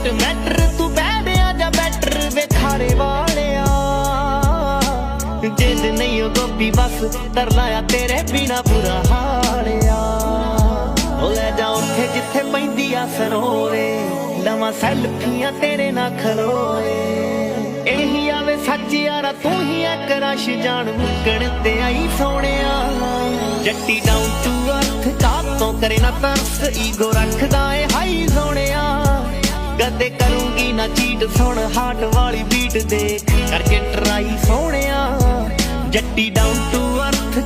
don't matter ਤੂੰ bed ਆ ਜਾਂ ਬੈਟਰ ਵੇ ਖਾਰੇ ਵਾਲਿਆ ਜਿੰਦ ਨਹੀਂ ਉਹ ਗੋਪੀ ਬਸ ਤਰਲਾਇਆ ਤੇਰੇ ਬਿਨਾ ਬੁਰਾ ਹਾਲਿਆ ਉਹ ਲੈ ਜਾ ਉੱਥੇ ਜਿੱਥੇ ਪੈਂਦੀ ਆ ਸਰੋਵੇ ਲਵਾਂ ਸੈਲਫੀਆਂ ਤੇਰੇ ਨਾਲ ਖਲੋਏ ਇਹੀ ਆਵੇ ਸੱਚ ਯਾਰਾ ਤੂੰ ਹੀ ਆ ਕਰਸ਼ ਜਾਣ ਮੁੱਕਣ ਤੇ ਆਈ ਸੋਹਣਿਆ ਜੱਟੀ ਡਾਊਨ ਟੂ ਅਰਥ ਕਾਤੋਂ ਕਰੇ ਨਾ ਤਰਸ ਈਗੋ ਰੱਖਦਾ ਏ ਹਾਈ ਸੋਹਣਿਆ ਕਦੇ ਕਰੂੰਗੀ ਨਾ ਚੀਟ ਸੁਣ ਹਾਰਟ ਵਾਲੀ ਬੀਟ ਦੇ ਕਰਕੇ ਟਰਾਈ ਸੋਹਣਿਆ ਜੱਟੀ ਡਾਊਨ ਟੂ ਅਰਥ